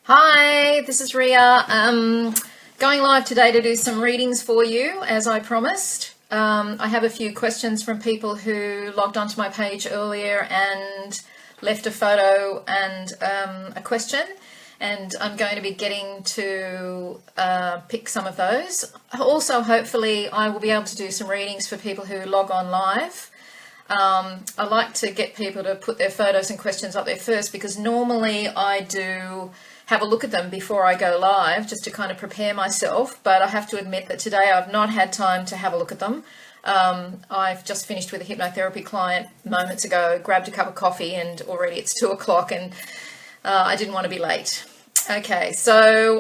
Hi, this is Reea. Going live today to do some readings for you, as I promised. I have a few questions from people who logged onto my page earlier and left a photo and a question, and I'm going to be getting to pick some of those. Also, hopefully, I will be able to do some readings for people who log on live. I like to get people to put their photos and questions up there first, because normally I do have a look at them before I go live just to kind of prepare myself, but I have to admit that today I've not had time to have a look at them. I've just finished with a hypnotherapy client moments ago, grabbed a cup of coffee, and already it's 2 o'clock, and I didn't want to be late. Okay, so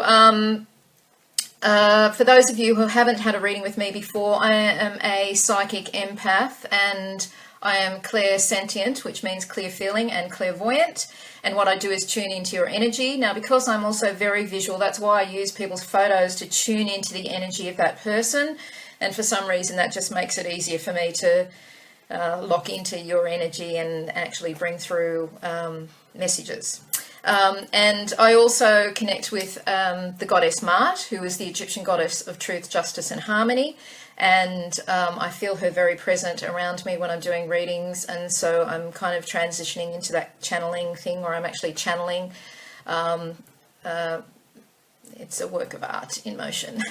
for those of you who haven't had a reading with me before, I am a psychic empath, and I am clairsentient, which means clear feeling, and clairvoyant. And what I do is tune into your energy. Now, because I'm also very visual, that's why I use people's photos to tune into the energy of that person. And for some reason, that just makes it easier for me to lock into your energy and actually bring through messages. And I also connect with the goddess Mart, who is the Egyptian goddess of truth, justice, and harmony. And I feel her very present around me when I'm doing readings, and so I'm kind of transitioning into that channeling thing, or I'm actually channeling. It's a work of art in motion.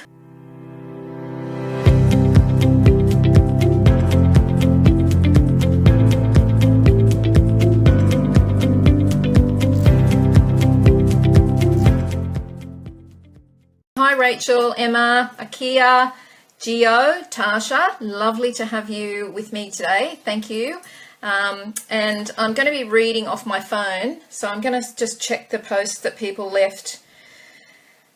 Hi Rachel, Emma, Akia, Gio, Tasha, lovely to have you with me today. Thank you. And I'm going to be reading off my phone, so I'm going to just check the posts that people left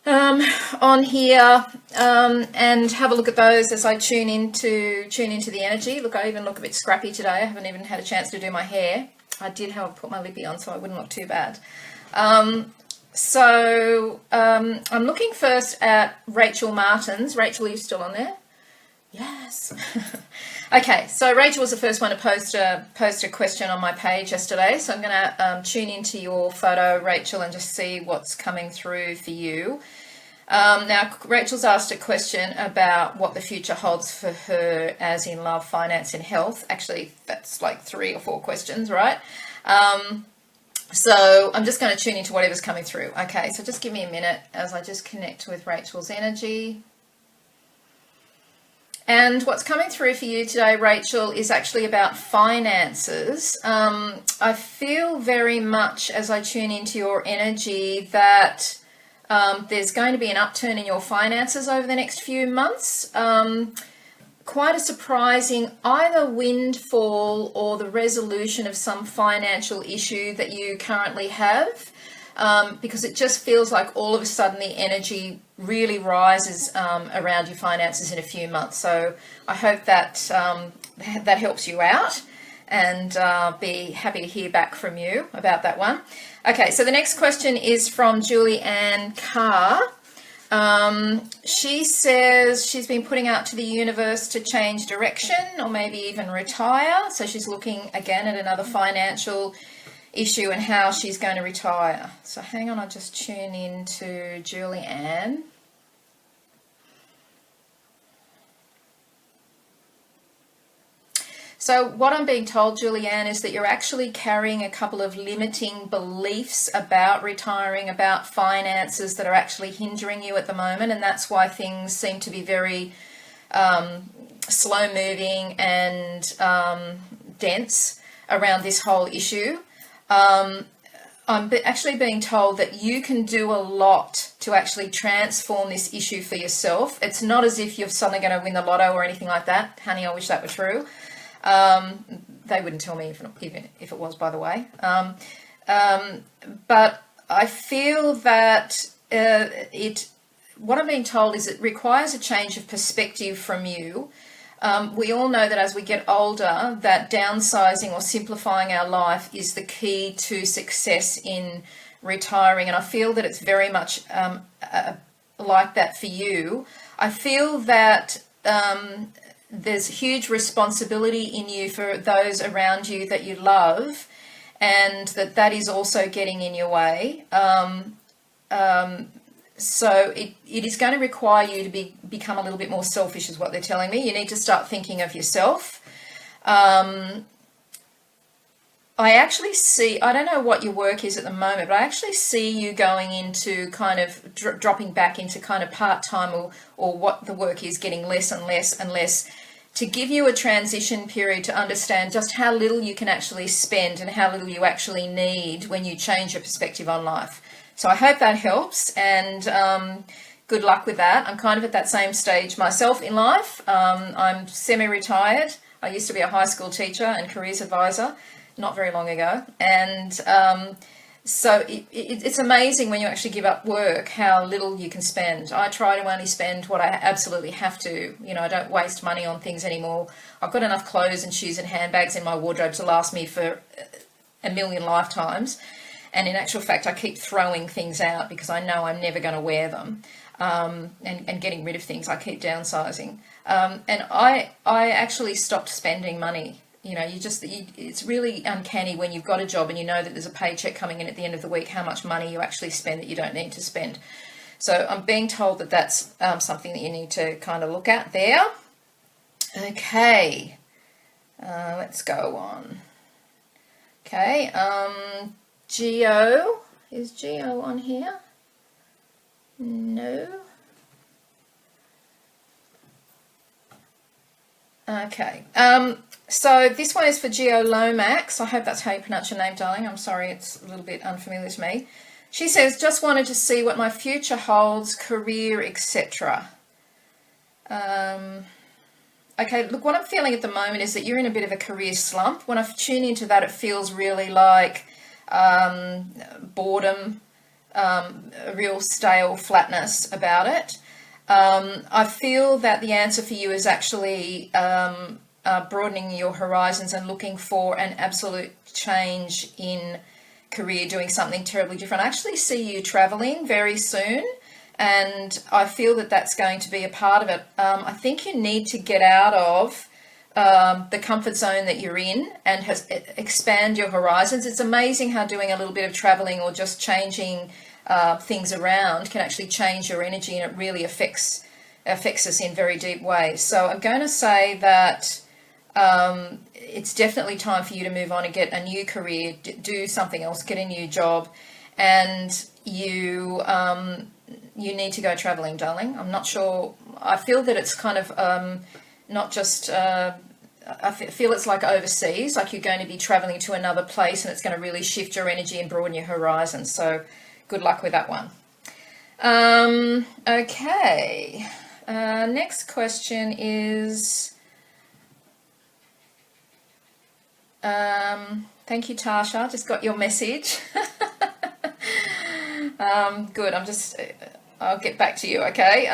on here and have a look at those as I tune into the energy. Look, I even look a bit scrappy today. I haven't even had a chance to do my hair. I did have to put my lippy on, so I wouldn't look too bad. So I'm looking first at Rachel Martins. Rachel, are you still on there? Yes. Okay, so Rachel was the first one to post a question on my page yesterday. So I'm going to tune into your photo, Rachel, and just see what's coming through for you. Now, Rachel's asked a question about what the future holds for her, as in love, finance, and health. Actually, that's like 3 or 4 questions, right? So I'm just going to tune into whatever's coming through. Okay, so just give me a minute as I just connect with Rachel's energy. And what's coming through for you today, Rachel, is actually about finances. I feel very much as I tune into your energy that there's going to be an upturn in your finances over the next few months. Quite a surprising either windfall or the resolution of some financial issue that you currently have, because it just feels like all of a sudden the energy really rises around your finances in a few months. So I hope that that helps you out, and be happy to hear back from you about that one. Okay, so the next question is from Julie Ann Carr. She says she's been putting out to the universe to change direction or maybe even retire. So she's looking again at another financial issue and how she's going to retire. So hang on, I'll just tune in to Julie Ann. So what I'm being told, Julianne, is that you're actually carrying a couple of limiting beliefs about retiring, about finances, that are actually hindering you at the moment, and that's why things seem to be very slow moving and dense around this whole issue. I'm actually being told that you can do a lot to actually transform this issue for yourself. It's not as if you're suddenly going to win the lotto or anything like that. Honey, I wish that were true. They wouldn't tell me even if it was, by the way. But I feel that what I'm being told is it requires a change of perspective from you. We all know that as we get older, that downsizing or simplifying our life is the key to success in retiring. And I feel that it's very much like that for you. I feel that there's huge responsibility in you for those around you that you love, and that is also getting in your way. So it is going to require you to become a little bit more selfish, is what they're telling me. You need to start thinking of yourself. I actually see, I don't know what your work is at the moment, but I actually see you going into kind of dropping back into kind of part-time, or what the work is, getting less and less and less, to give you a transition period to understand just how little you can actually spend and how little you actually need when you change your perspective on life. So I hope that helps, and good luck with that. I'm kind of at that same stage myself in life. I'm semi-retired. I used to be a high school teacher and careers advisor not very long ago, and so it's amazing when you actually give up work how little you can spend. I try to only spend what I absolutely have to. You know, I don't waste money on things anymore. I've got enough clothes and shoes and handbags in my wardrobe to last me for a million lifetimes, and in actual fact I keep throwing things out because I know I'm never going to wear them, and getting rid of things. I keep downsizing, and I actually stopped spending money. You know, it's really uncanny when you've got a job and you know that there's a paycheck coming in at the end of the week, how much money you actually spend that you don't need to spend. So I'm being told that that's something that you need to kind of look at there. Okay, let's go on. Okay, Geo, is Geo on here? No. Okay, so this one is for Geo Lomax. I hope that's how you pronounce your name, darling. I'm sorry, it's a little bit unfamiliar to me. She says, just wanted to see what my future holds, career, etc. Okay, look, what I'm feeling at the moment is that you're in a bit of a career slump. When I tune into that, it feels really like boredom, a real stale flatness about it. I feel that the answer for you is actually broadening your horizons and looking for an absolute change in career, doing something terribly different. I actually see you traveling very soon, and I feel that that's going to be a part of it. I think you need to get out of the comfort zone that you're in and expand your horizons. It's amazing how doing a little bit of traveling or just changing things around can actually change your energy, and it really affects us in very deep ways. So I'm going to say that it's definitely time for you to move on and get a new career, do something else, get a new job, and you need to go traveling, darling. I'm not sure. I feel that it's kind of not just. I feel it's like overseas, like you're going to be traveling to another place, and it's going to really shift your energy and broaden your horizons. So good luck with that one. Okay. Next question is, thank you, Tasha. Just got your message. Good. I'll get back to you. Okay.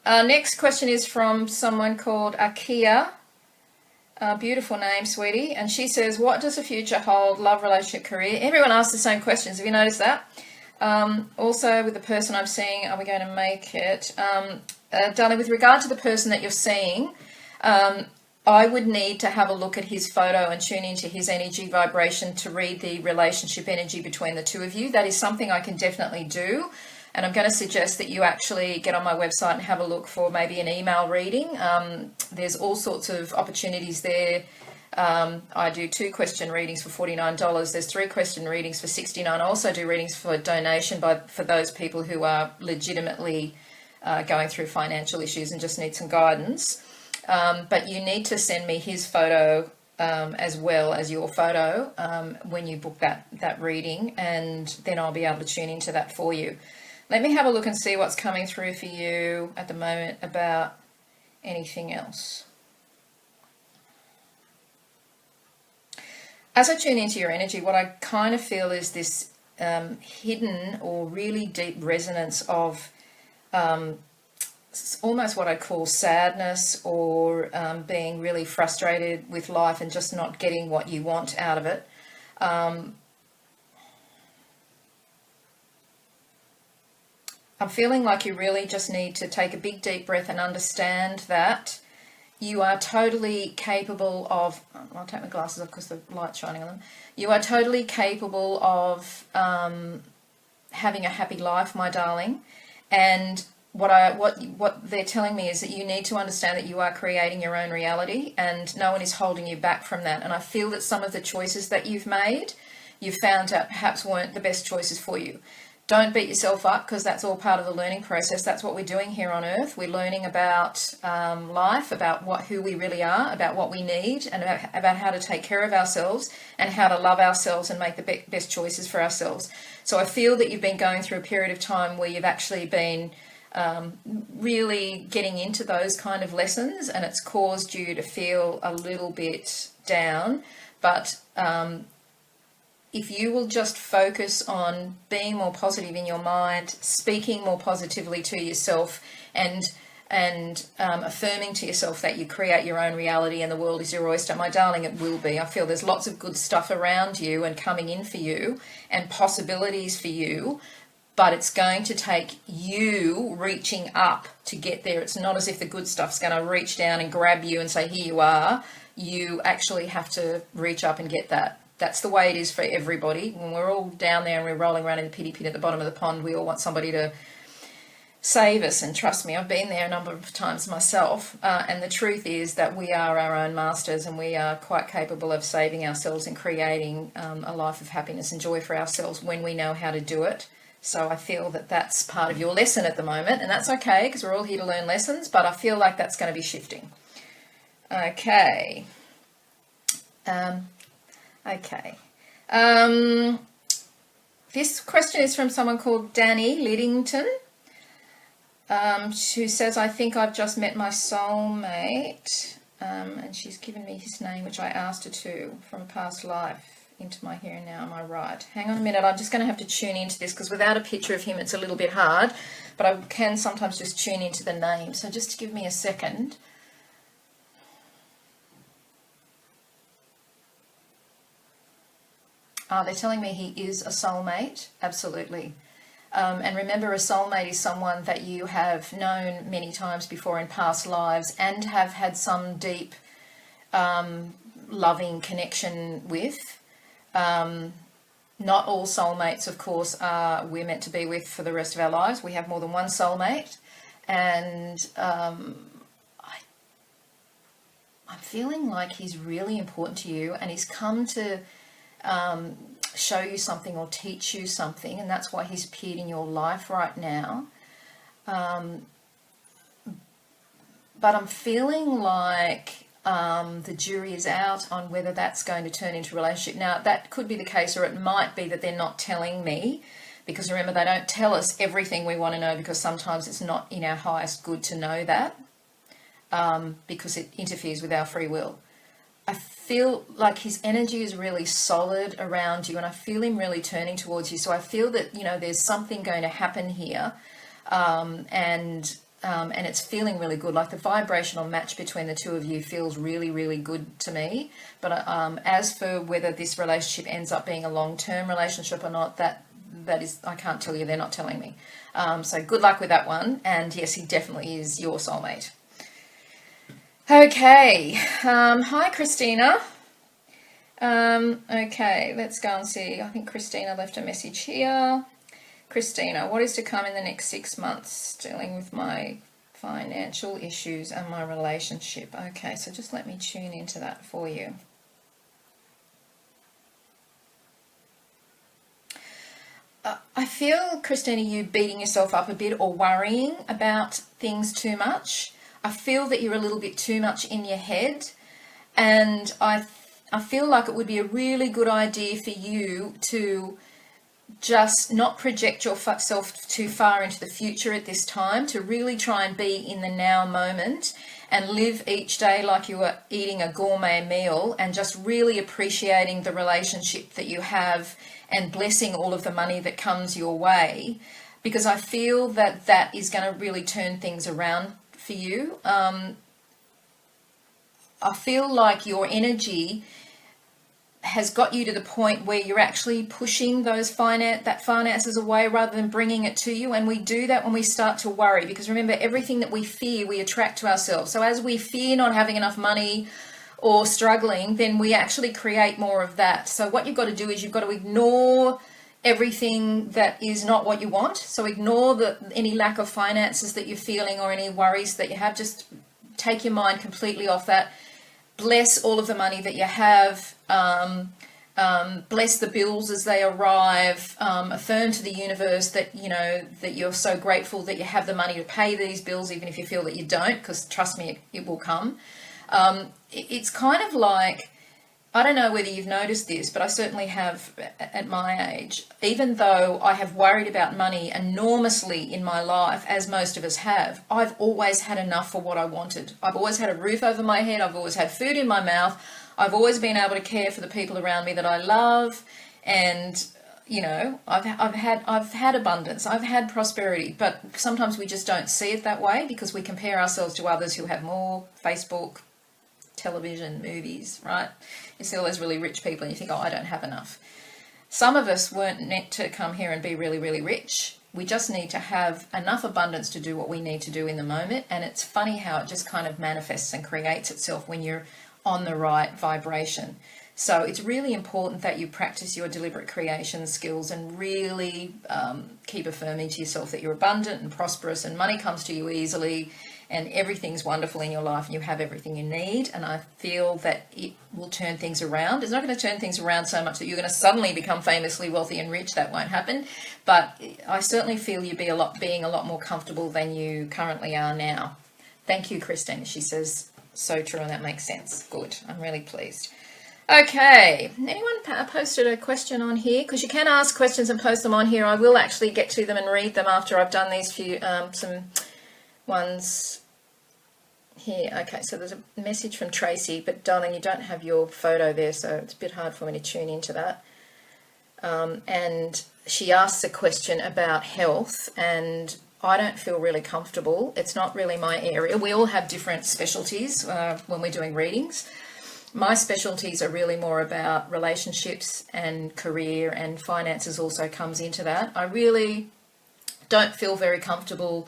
Next question is from someone called Akia. Beautiful name, sweetie. And she says, what does the future hold? Love, relationship, career. Everyone asks the same questions. Have you noticed that? Also, with the person I'm seeing, are we going to make it? Darling, with regard to the person that you're seeing, I would need to have a look at his photo and tune into his energy vibration to read the relationship energy between the two of you. That is something I can definitely do. And I'm going to suggest that you actually get on my website and have a look for maybe an email reading. There's all sorts of opportunities there. I do 2 question readings for $49. There's 3 question readings for $69. I also do readings for donation for those people who are legitimately going through financial issues and just need some guidance. But you need to send me his photo as well as your photo when you book that reading, and then I'll be able to tune into that for you. Let me have a look and see what's coming through for you at the moment about anything else. As I tune into your energy, what I kind of feel is this hidden or really deep resonance of almost what I call sadness, or being really frustrated with life and just not getting what you want out of it. I'm feeling like you really just need to take a big deep breath and understand that you are totally capable of, I'll take my glasses off because the light's shining on them. You are totally capable of having a happy life, my darling. And what they're telling me is that you need to understand that you are creating your own reality, and no one is holding you back from that. And I feel that some of the choices that you've made, you've found out perhaps weren't the best choices for you. Don't beat yourself up, because that's all part of the learning process. That's what we're doing here on earth. We're learning about life, about who we really are, about what we need, and about how to take care of ourselves and how to love ourselves and make the best choices for ourselves. So I feel that you've been going through a period of time where you've actually been really getting into those kind of lessons, and it's caused you to feel a little bit down. But if you will just focus on being more positive in your mind, speaking more positively to yourself, and affirming to yourself that you create your own reality and the world is your oyster, my darling, it will be. I feel there's lots of good stuff around you and coming in for you and possibilities for you, but it's going to take you reaching up to get there. It's not as if the good stuff's going to reach down and grab you and say, here you are. You actually have to reach up and get that. That's the way it is for everybody. When we're all down there and we're rolling around in the pity pit at the bottom of the pond, we all want somebody to save us. And trust me, I've been there a number of times myself. And the truth is that we are our own masters, and we are quite capable of saving ourselves and creating a life of happiness and joy for ourselves when we know how to do it. So I feel that that's part of your lesson at the moment, and that's okay, because we're all here to learn lessons, but I feel like that's going to be shifting. Okay. This question is from someone called Danny Liddington, who says, I think I've just met my soulmate, and she's given me his name, which I asked her to, from a past life into my here and now. Am I right? Hang on a minute, I'm just going to have to tune into this, because without a picture of him it's a little bit hard, but I can sometimes just tune into the name. So just give me a second. They're telling me he is a soulmate. Absolutely. And remember, a soulmate is someone that you have known many times before in past lives and have had some deep loving connection with. Not all soulmates, of course, we're meant to be with for the rest of our lives. We have more than one soulmate. And I'm feeling like he's really important to you, and he's come to show you something or teach you something, and that's why he's appeared in your life right now. But I'm feeling like the jury is out on whether that's going to turn into a relationship. Now, that could be the case, or it might be that they're not telling me, because remember, they don't tell us everything we want to know, because sometimes it's not in our highest good to know that, because it interferes with our free will. I feel like his energy is really solid around you, and I feel him really turning towards you. So I feel that, there's something going to happen here, and it's feeling really good. Like the vibrational match between the two of you feels really, really good to me. But as for whether this relationship ends up being a long-term relationship or not, that is, I can't tell you. They're not telling me. So good luck with that one. And yes, he definitely is your soulmate. Okay. Hi, Christina. Okay, let's go and see. I think Christina left a message here. Christina, what is to come in the next 6 months dealing with my financial issues and my relationship? Okay, so just let me tune into that for you. I feel, Christina, you beating yourself up a bit or worrying about things too much. I feel that you're a little bit too much in your head, and I feel like it would be a really good idea for you to just not project yourself too far into the future at this time, to really try and be in the now moment and live each day like you were eating a gourmet meal, and just really appreciating the relationship that you have and blessing all of the money that comes your way, because I feel that that is going to really turn things around for you. I feel like your energy has got you to the point where you're actually pushing those finances away rather than bringing it to you. And we do that when we start to worry, because remember, everything that we fear, we attract to ourselves. So as we fear not having enough money or struggling, then we actually create more of that. So what you've got to do is you've got to ignore everything that is not what you want. So ignore any lack of finances that you're feeling or any worries that you have. Just take your mind completely off that. Bless all of the money that you have. Bless the bills as they arrive. Affirm to the universe that, you know, that you're so grateful that you have the money to pay these bills, even if you feel that you don't, because trust me, it will come. It's kind of like, I don't know whether you've noticed this, but I certainly have at my age. Even though I have worried about money enormously in my life, as most of us have, I've always had enough for what I wanted. I've always had a roof over my head. I've always had food in my mouth. I've always been able to care for the people around me that I love. And, you know, I've had abundance. I've had prosperity. But sometimes we just don't see it that way because we compare ourselves to others who have more. Facebook, television, movies, right? You see all those really rich people and you think, oh, I don't have enough. Some of us weren't meant to come here and be really, really rich. We just need to have enough abundance to do what we need to do in the moment. And it's funny how it just kind of manifests and creates itself when you're on the right vibration. So it's really important that you practice your deliberate creation skills and really keep affirming to yourself that you're abundant and prosperous and money comes to you easily and everything's wonderful in your life and you have everything you need. And I feel that it will turn things around. It's not going to turn things around so much that you're going to suddenly become famously wealthy and rich. That won't happen. But I certainly feel you being a lot more comfortable than you currently are now. Thank you, Christine. She says, so true, and that makes sense. Good. I'm really pleased. Okay. Anyone posted a question on here? Because you can ask questions and post them on here. I will actually get to them and read them after I've done these few, some ones here. Okay, so there's a message from Tracy, but darling, you don't have your photo there, so it's a bit hard for me to tune into that. And she asks a question about health, and I don't feel really comfortable. It's not really my area. We all have different specialties when we're doing readings. My specialties are really more about relationships and career, and finances also comes into that. I really don't feel very comfortable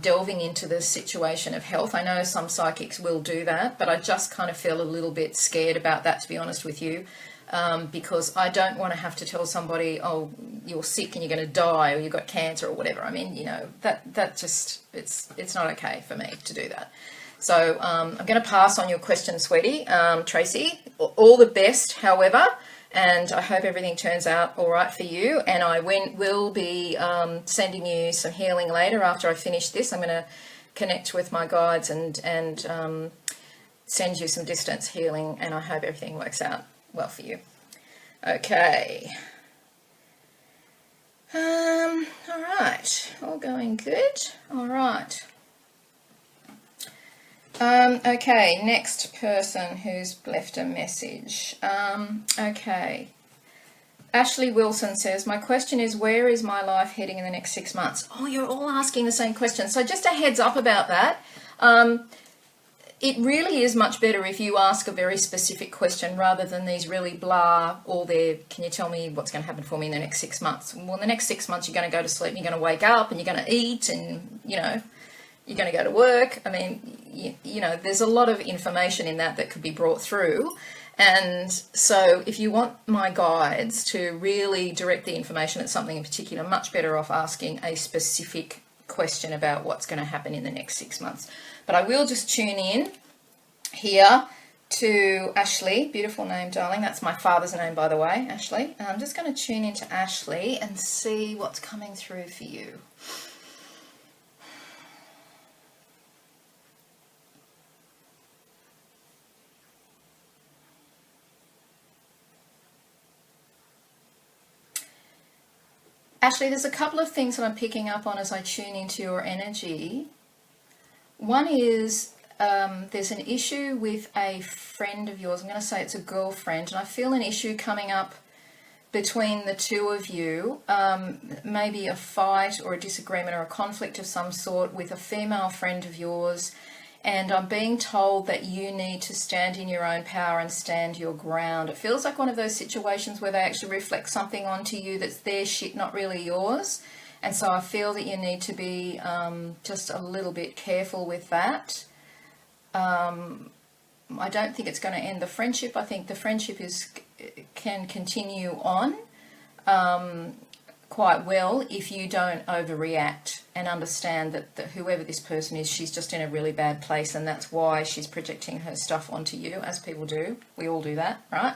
delving into the situation of health. I know some psychics will do that, but I just kind of feel a little bit scared about that, to be honest with you, because I don't want to have to tell somebody, oh, you're sick and you're going to die, or you've got cancer or whatever. I mean, you know, that just, it's not okay for me to do that. So I'm going to pass on your question, sweetie, Tracy. All the best, however, and I hope everything turns out all right for you. And I will be sending you some healing later after I finish this. I'm going to connect with my guides and send you some distance healing, and I hope everything works out well for you. Okay. All right. All going good. All right. Okay, next person who's left a message. Okay. Ashley Wilson says, my question is, where is my life heading in the next 6 months? Oh, you're all asking the same question. So just a heads up about that. It really is much better if you ask a very specific question rather than these really blah, all there, can you tell me what's going to happen for me in the next 6 months? Well, in the next 6 months, you're going to go to sleep, and you're going to wake up, and you're going to eat, and, you know, you're going to go to work. I mean, you know, there's a lot of information in that could be brought through. And so if you want my guides to really direct the information at something in particular, much better off asking a specific question about what's going to happen in the next 6 months. But I will just tune in here to Ashley. Beautiful name, darling. That's my father's name, by the way, Ashley. And I'm just going to tune into Ashley and see what's coming through for you. Ashley, there's a couple of things that I'm picking up on as I tune into your energy. One is there's an issue with a friend of yours. I'm going to say it's a girlfriend, and I feel an issue coming up between the two of you, maybe a fight or a disagreement or a conflict of some sort with a female friend of yours. And I'm being told that you need to stand in your own power and stand your ground. It feels like one of those situations where they actually reflect something onto you that's their shit, not really yours. And so I feel that you need to be just a little bit careful with that. I don't think it's going to end the friendship. I think the friendship can continue on. quite well if you don't overreact and understand that whoever this person is, she's just in a really bad place, and that's why she's projecting her stuff onto you, as people do. We all do that, right?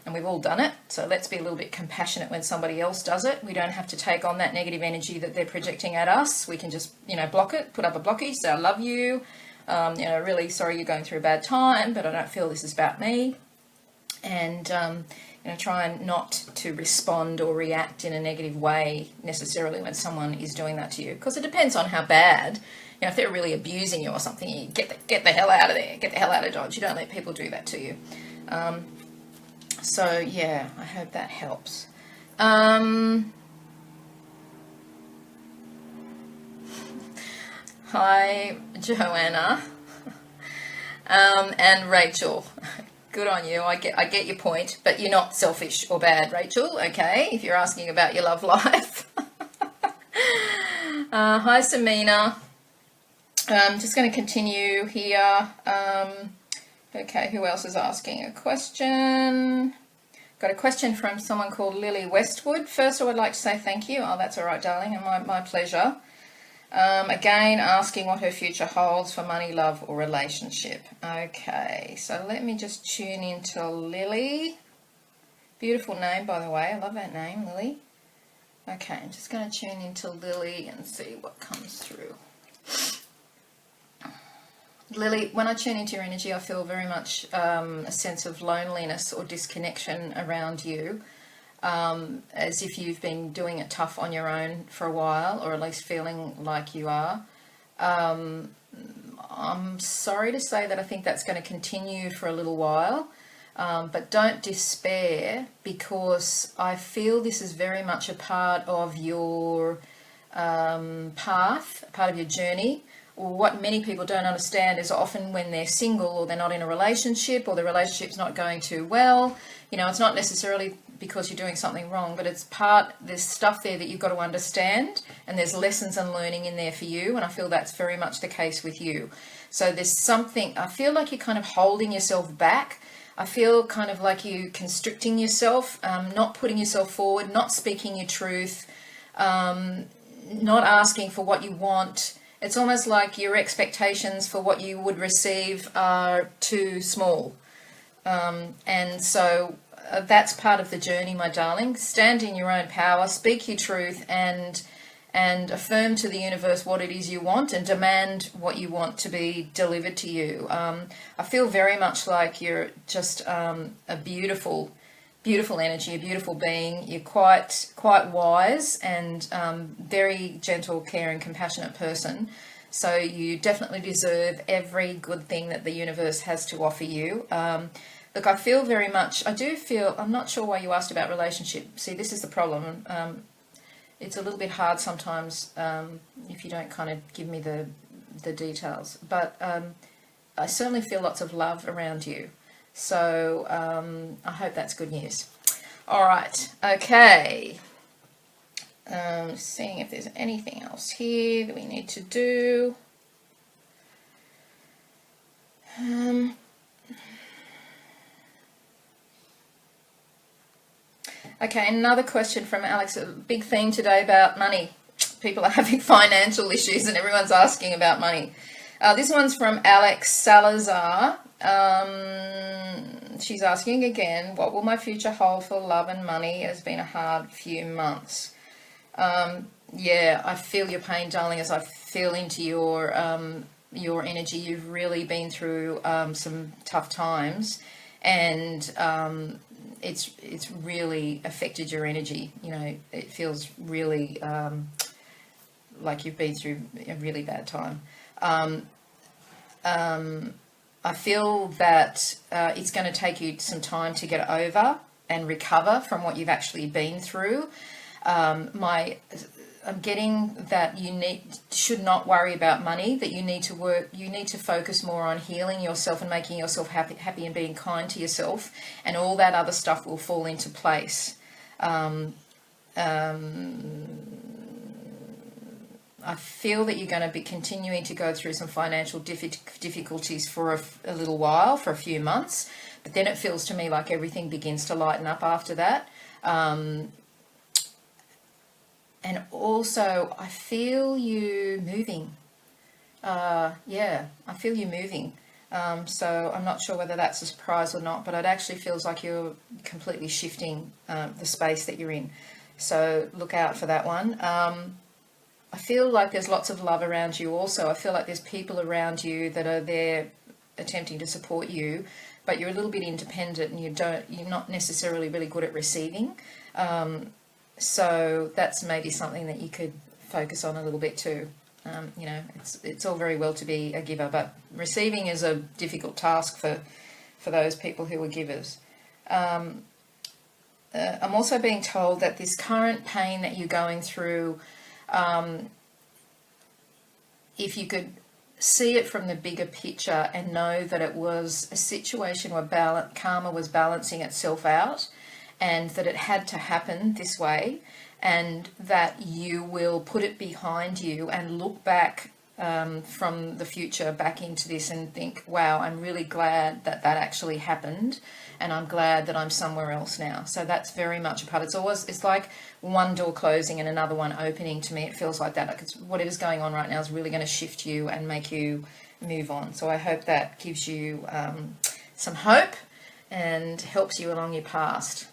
And we've all done it. So let's be a little bit compassionate when somebody else does it. We don't have to take on that negative energy that they're projecting at us. We can just, block it, put up a blockage, say, I love you, really sorry you're going through a bad time, but I don't feel this is about me. And, try not to respond or react in a negative way necessarily when someone is doing that to you. Because it depends on how bad. If they're really abusing you or something, you get the hell out of there, get the hell out of Dodge. You don't let people do that to you. So, yeah, I hope that helps. Hi, Joanna. And Rachel. Good on you. I get your point, but you're not selfish or bad, Rachel, okay, if you're asking about your love life. Hi, Samina. I'm just going to continue here. Okay, who else is asking a question? Got a question from someone called Lily Westwood. First, I would like to say thank you. Oh, that's all right, darling, and my pleasure. Again, asking what her future holds for money, love, or relationship. Okay, so let me just tune into Lily. Beautiful name, by the way. I love that name, Lily. Okay, I'm just going to tune into Lily and see what comes through. Lily, when I tune into your energy, I feel very much a sense of loneliness or disconnection around you, as if you've been doing it tough on your own for a while, or at least feeling like you are. I'm sorry to say that I think that's going to continue for a little while, but don't despair, because I feel this is very much a part of your path, part of your journey. What many people don't understand is often when they're single or they're not in a relationship or the relationship's not going too well, it's not necessarily because you're doing something wrong, but there's stuff there that you've got to understand, and there's lessons and learning in there for you, and I feel that's very much the case with you. So there's something, I feel like you're kind of holding yourself back. I feel kind of like you constricting yourself, not putting yourself forward, not speaking your truth, not asking for what you want. It's almost like your expectations for what you would receive are too small. And so that's part of the journey, my darling. Stand in your own power, speak your truth, and affirm to the universe what it is you want, and demand what you want to be delivered to you. I feel very much like you're just a beautiful energy, a beautiful being. You're quite wise and very gentle, caring, compassionate person. So you definitely deserve every good thing that the universe has to offer you. Look, I feel very much, I'm not sure why you asked about relationship. See, this is the problem. It's a little bit hard sometimes if you don't kind of give me the details. But I certainly feel lots of love around you. So I hope that's good news. All right, okay. Seeing if there's anything else here that we need to do. Okay, another question from Alex. A big theme today about money. People are having financial issues and everyone's asking about money. This one's from Alex Salazar. She's asking again, what will my future hold for love and money? It has been a hard few months. Yeah, I feel your pain, darling, as I feel into your energy. You've really been through some tough times, and it's really affected your energy. It feels really like you've been through a really bad time. I feel that it's going to take you some time to get over and recover from what you've actually been through. I'm getting that you should not worry about money, that you need to focus more on healing yourself and making yourself happy and being kind to yourself, and all that other stuff will fall into place. I feel that you're going to be continuing to go through some financial difficulties for a little while, for a few months, but then it feels to me like everything begins to lighten up after that. And also, I feel you moving. Yeah, I feel you moving. So I'm not sure whether that's a surprise or not, but it actually feels like you're completely shifting the space that you're in. So look out for that one. I feel like there's lots of love around you also. I feel like there's people around you that are there attempting to support you, but you're a little bit independent and you're not necessarily really good at receiving. So that's maybe something that you could focus on a little bit too. You know, it's all very well to be a giver, but receiving is a difficult task for those people who are givers. I'm also being told that this current pain that you're going through, if you could see it from the bigger picture and know that it was a situation where karma was balancing itself out, and that it had to happen this way, and that you will put it behind you and look back from the future back into this and think, wow, I'm really glad that that actually happened, and I'm glad that I'm somewhere else now. So that's very much a part. It's like one door closing and another one opening. To me, it feels like that. Like whatever's going on right now is really going to shift you and make you move on. So I hope that gives you some hope and helps you along your past.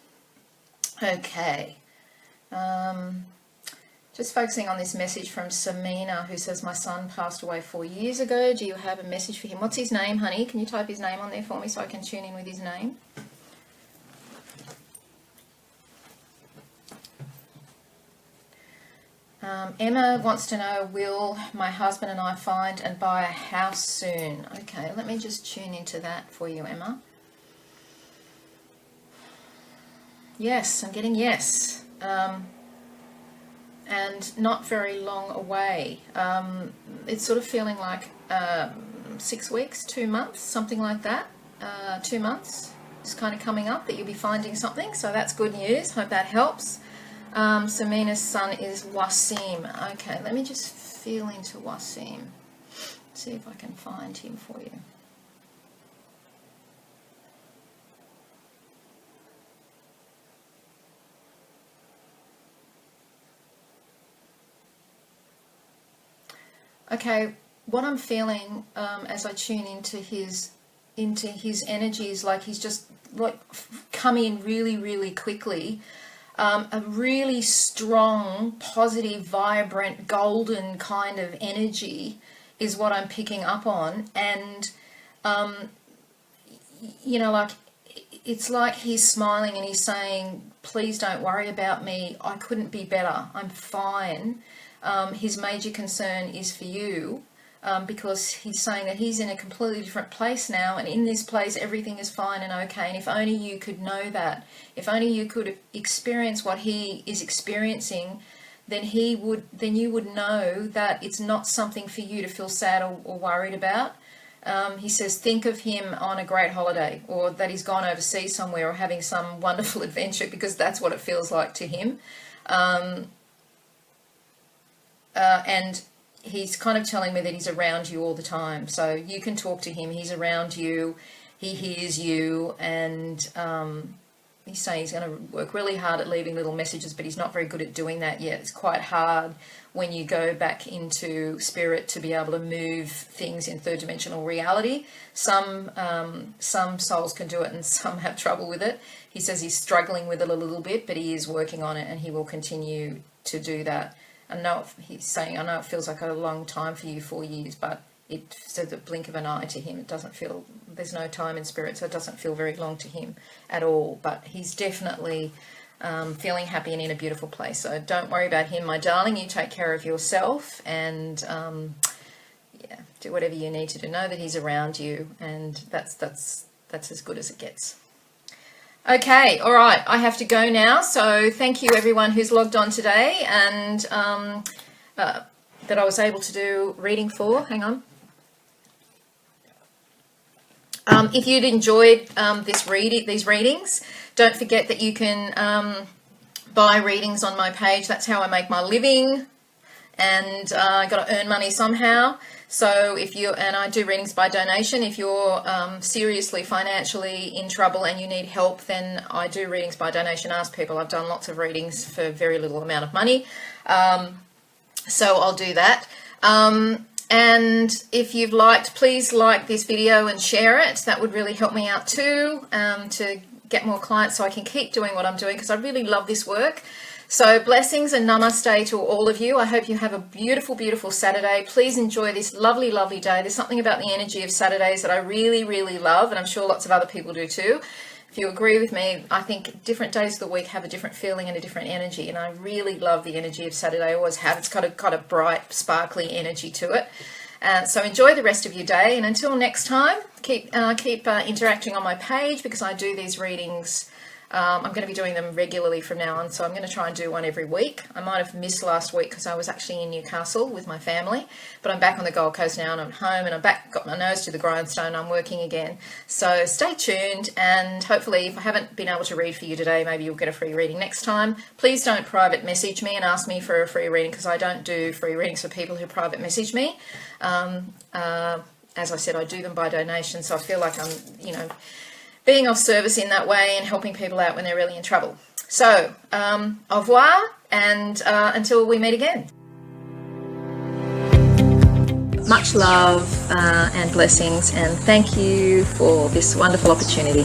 Okay. Just focusing on this message from Samina, who says, my son passed away 4 years ago. Do you have a message for him? What's his name, honey? Can you type his name on there for me so I can tune in with his name? Emma wants to know, will my husband and I find and buy a house soon? Okay, let me just tune into that for you, Emma. Yes, I'm getting yes. And not very long away. It's sort of feeling like 6 weeks, 2 months, something like that. 2 months is kind of coming up that you'll be finding something, so that's good news. Hope that helps. Samina's son is Wasim. Okay, let me just feel into Wasim. See if I can find him for you. Okay, what I'm feeling as I tune into his energy is like he's just like come in really, really quickly. A really strong, positive, vibrant, golden kind of energy is what I'm picking up on. And, you know, like it's like he's smiling and he's saying, please don't worry about me. I couldn't be better. I'm fine. His major concern is for you, because he's saying that he's in a completely different place now, and in this place everything is fine and okay. And if only you could know that, if only you could experience what he is experiencing, then you would know that it's not something for you to feel sad or worried about. He says, think of him on a great holiday, or that he's gone overseas somewhere or having some wonderful adventure, because that's what it feels like to him. And he's kind of telling me that he's around you all the time. So you can talk to him. He's around you. He hears you. And he's saying he's going to work really hard at leaving little messages, but he's not very good at doing that yet. It's quite hard when you go back into spirit to be able to move things in third dimensional reality. Some souls can do it and some have trouble with it. He says he's struggling with it a little bit, but he is working on it and he will continue to do that. I know he's saying, I know it feels like a long time for you, 4 years, but it's a blink of an eye to him. It doesn't feel, there's no time in spirit, so it doesn't feel very long to him at all. But he's definitely feeling happy and in a beautiful place. So don't worry about him, my darling. You take care of yourself and yeah, do whatever you need to do. Know that he's around you, and that's as good as it gets. Okay, all right, I have to go now. So thank you everyone who's logged on today and that I was able to do reading for. Hang on. If you'd enjoyed these readings, don't forget that you can buy readings on my page. That's how I make my living, and I got to earn money somehow. So and I do readings by donation. If you're seriously financially in trouble and you need help, then I do readings by donation. Ask people. I've done lots of readings for very little amount of money. So I'll do that. And if you've liked, please like this video and share it. That would really help me out too, to get more clients so I can keep doing what I'm doing, because I really love this work. So blessings and namaste to all of you. I hope you have a beautiful, beautiful Saturday. Please enjoy this lovely, lovely day. There's something about the energy of Saturdays that I really, really love, and I'm sure lots of other people do too. If you agree with me, I think different days of the week have a different feeling and a different energy, and I really love the energy of Saturday. I always have. It's got a bright, sparkly energy to it. So enjoy the rest of your day, and until next time, keep interacting on my page, because I do these readings. I'm going to be doing them regularly from now on, so I'm going to try and do one every week. I might have missed last week because I was actually in Newcastle with my family, but I'm back on the Gold Coast now, and I'm home, and I'm back, got my nose to the grindstone. I'm working again. So stay tuned, and hopefully if I haven't been able to read for you today, maybe you'll get a free reading next time. Please don't private message me and ask me for a free reading, because I don't do free readings for people who private message me. As I said, I do them by donation, so I feel like I'm, being of service in that way and helping people out when they're really in trouble. So, au revoir, and until we meet again. Much love and blessings, and thank you for this wonderful opportunity.